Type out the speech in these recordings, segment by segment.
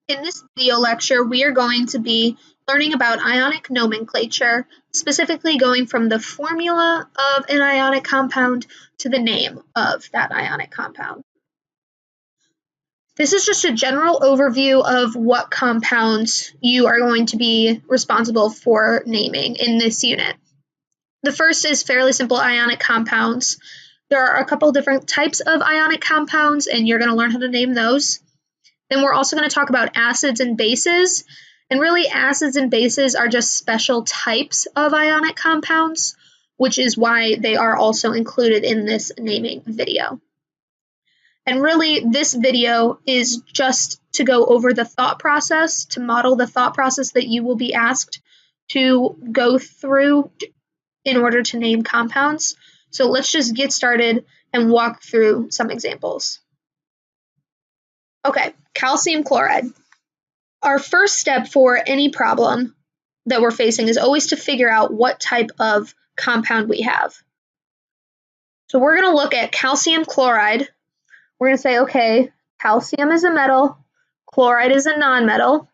In this video lecture, we are going to be learning about ionic nomenclature, specifically going from the formula of an ionic compound to the name of that ionic compound. This is just a general overview of what compounds you are going to be responsible for naming in this unit. The first is fairly simple ionic compounds. There are a couple different types of ionic compounds, and you're going to learn how to name those. Then we're also going to talk about acids and bases. And really, acids and bases are just special types of ionic compounds, which is why they are also included in this naming video. And really, this video is just to go over the thought process, to model the thought process that you will be asked to go through in order to name compounds. So let's just get started and walk through some examples. Okay, calcium chloride. Our first step for any problem that we're facing is always to figure out what type of compound we have. So we're going to look at calcium chloride. We're going to say, okay, calcium is a metal, chloride is a nonmetal.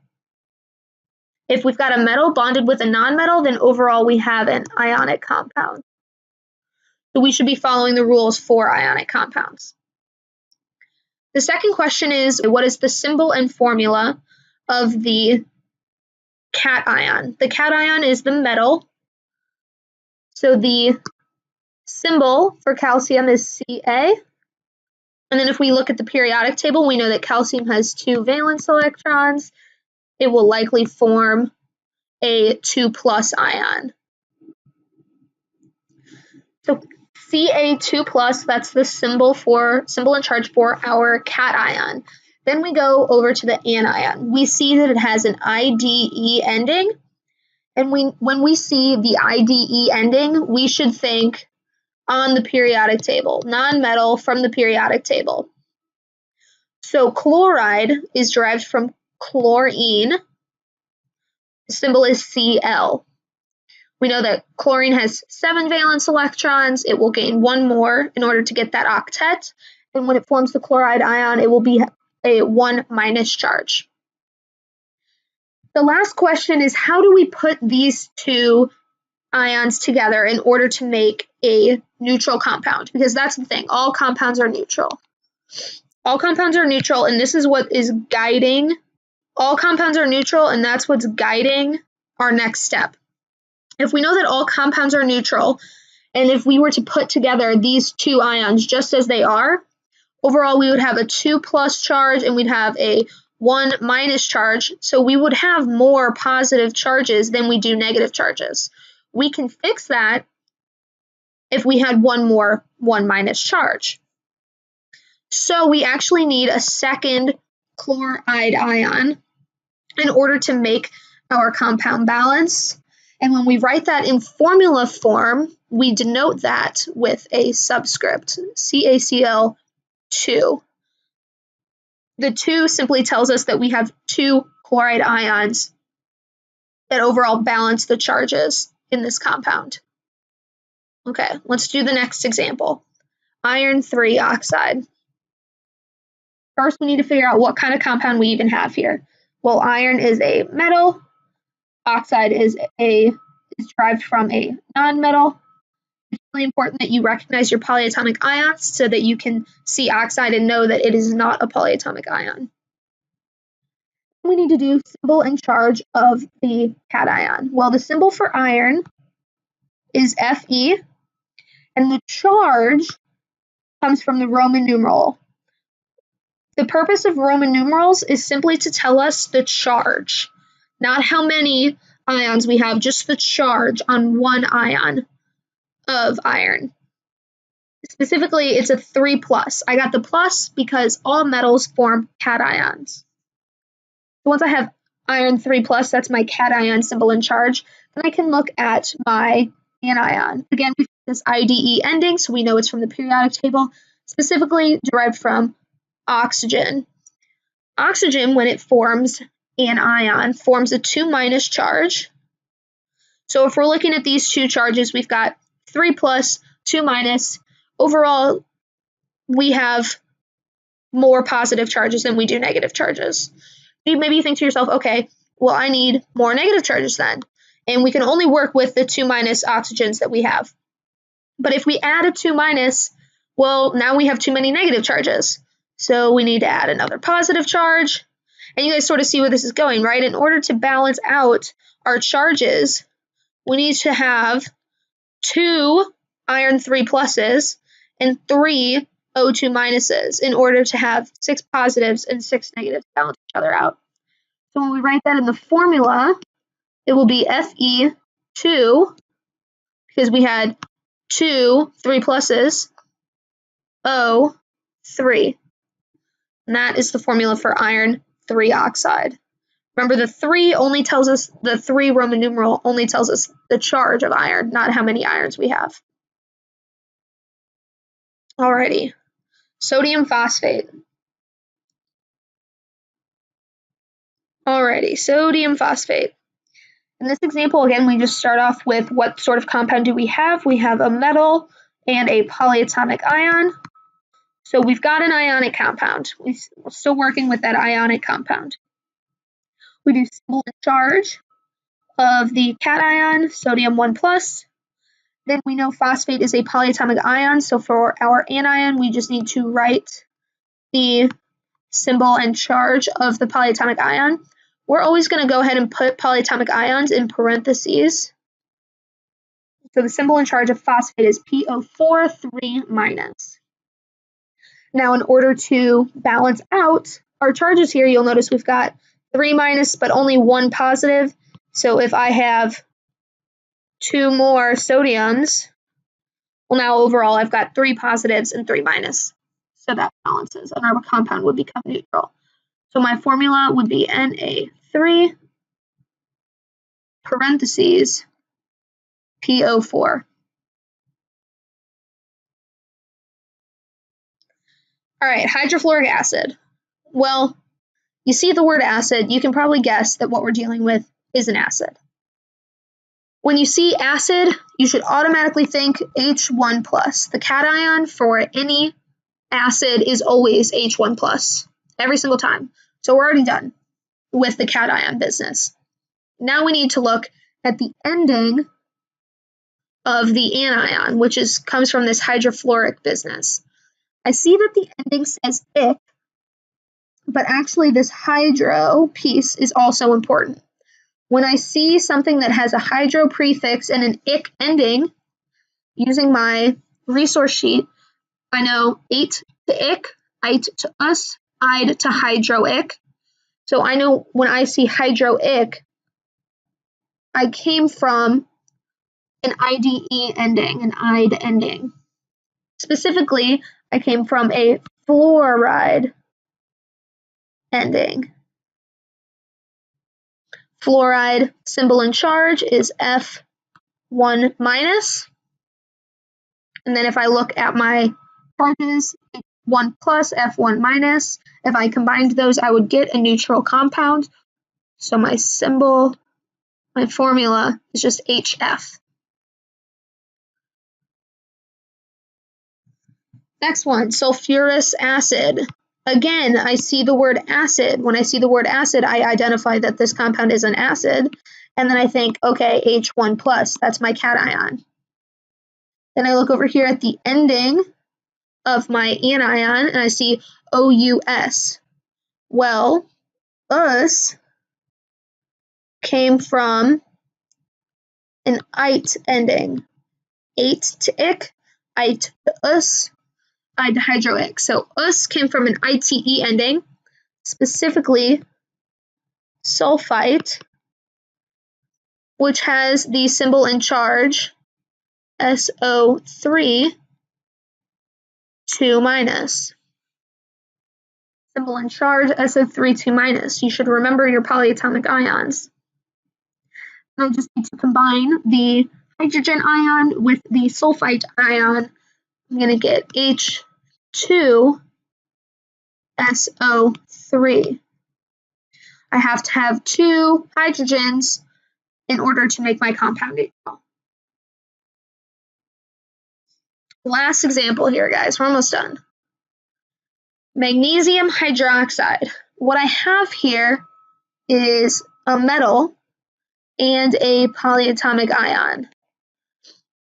If we've got a metal bonded with a nonmetal, then overall we have an ionic compound. So we should be following the rules for ionic compounds. The second question is, what is the symbol and formula of the cation? The cation is the metal. So the symbol for calcium is Ca. And then if we look at the periodic table, we know that calcium has 2 valence electrons. It will likely form a 2+ ion. So Ca2+, that's the symbol and charge for our cation. Then we go over to the anion. We see that it has an IDE ending. And when we see the IDE ending, we should think on the periodic table, non-metal from the periodic table. So chloride is derived from chlorine. The symbol is Cl. We know that chlorine has 7 valence electrons. It will gain 1 more in order to get that octet. And when it forms the chloride ion, it will be a 1- charge. The last question is, how do we put these two ions together in order to make a neutral compound? Because that's the thing, all compounds are neutral. All compounds are neutral, and this is what is guiding. All compounds are neutral, and that's what's guiding our next step. If we know that all compounds are neutral, and if we were to put together these two ions just as they are, overall we would have a 2+ charge and we'd have a 1- charge. So we would have more positive charges than we do negative charges. We can fix that if we had 1 more 1- charge. So we actually need a second chloride ion in order to make our compound balance. And when we write that in formula form, we denote that with a subscript, CaCl2. The 2 simply tells us that we have 2 chloride ions that overall balance the charges in this compound. Okay, let's do the next example. Iron 3 oxide. First, we need to figure out what kind of compound we even have here. Well, iron is a metal. Oxide is derived from a nonmetal. It's really important that you recognize your polyatomic ions so that you can see oxide and know that it is not a polyatomic ion. We need to do symbol and charge of the cation. Well, the symbol for iron is Fe, and the charge comes from the Roman numeral. The purpose of Roman numerals is simply to tell us the charge, not how many ions we have, just the charge on one ion of iron. Specifically, it's a 3+. I got the plus because all metals form cations. So once I have iron 3+, that's my cation symbol and charge, then I can look at my anion. Again, we have this IDE ending, so we know it's from the periodic table, specifically derived from oxygen. Oxygen, when it forms an ion, forms a 2- charge. So if we're looking at these two charges, we've got 3+, 2-. Overall, we have more positive charges than we do negative charges. maybe you think to yourself, okay, well, I need more negative charges then. And we can only work with the 2- oxygens that we have. But if we add a 2-, well, now we have too many negative charges. So we need to add another positive charge. And you guys sort of see where this is going, right? In order to balance out our charges, we need to have 2 iron 3+ and 3 O2- in order to have 6 positives and 6 negatives balance each other out. So when we write that in the formula, it will be Fe2, because we had 2 3+, O3. And that is the formula for iron 3 oxide. Remember, the 3 only tells us, the 3 Roman numeral only tells us the charge of iron, not how many irons we have. Alrighty, sodium phosphate. Alrighty, sodium phosphate. In this example, again, we just start off with what sort of compound do we have? We have a metal and a polyatomic ion. So we've got an ionic compound. We're still working with that ionic compound. We do symbol and charge of the cation, sodium 1+. Then we know phosphate is a polyatomic ion, so for our anion, we just need to write the symbol and charge of the polyatomic ion. We're always going to go ahead and put polyatomic ions in parentheses. So the symbol and charge of phosphate is PO4 3-. Now, in order to balance out our charges here, you'll notice we've got 3- but only 1 positive. So if I have 2 more sodiums, well, now overall I've got 3 positives and 3-. So that balances, and our compound would become neutral. So my formula would be Na3 parentheses PO4. All right, hydrofluoric acid. Well, you see the word acid, you can probably guess that what we're dealing with is an acid. When you see acid, you should automatically think H1+. The cation for any acid is always H1+, every single time. So we're already done with the cation business. Now we need to look at the ending of the anion, which comes from this hydrofluoric business. I see that the ending says "ic," but actually this hydro piece is also important. When I see something that has a hydro prefix and an "ic" ending, using my resource sheet, I know ate to "ic," ite to us, ide to hydroic. So I know when I see hydroic, I came from an IDE ending, an ide ending. Specifically, I came from a fluoride ending. Fluoride symbol and charge is F1-. And then if I look at my charges, 1+, F1-. If I combined those, I would get a neutral compound. So my symbol, my formula is just HF. Next one, sulfurous acid. Again, I see the word acid. When I see the word acid, I identify that this compound is an acid. And then I think, okay, H1+, that's my cation. Then I look over here at the ending of my anion, and I see OUS. Well, us came from an ite ending. Ate to ic, ite to us, ide to hydroic. So us came from an ITE ending, specifically sulfite, which has the symbol and charge SO3 2-. Symbol and charge SO3 2-. You should remember your polyatomic ions. I just need to combine the hydrogen ion with the sulfite ion. I'm going to get H2SO3. I have to have 2 hydrogens in order to make my compound equal. Last example here, guys. We're almost done. Magnesium hydroxide. What I have here is a metal and a polyatomic ion.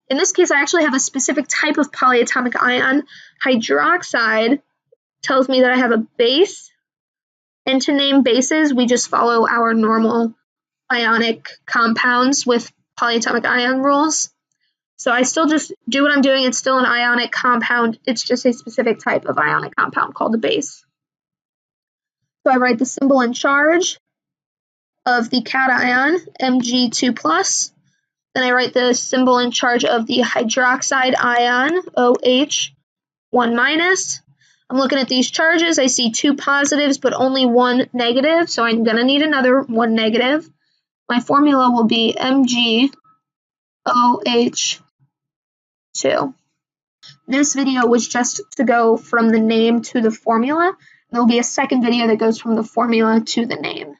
In this case, I actually have a specific type of polyatomic ion. Hydroxide tells me that I have a base, and to name bases, we just follow our normal ionic compounds with polyatomic ion rules. So I still just do what I'm doing. It's still an ionic compound. It's just a specific type of ionic compound called a base. So I write the symbol and charge of the cation, Mg2+. Then I write the symbol and charge of the hydroxide ion, OH1-. I'm looking at these charges. I see 2 positives, but only 1 negative, so I'm going to need another 1 negative. My formula will be MgOH2. This video was just to go from the name to the formula. There will be a second video that goes from the formula to the name.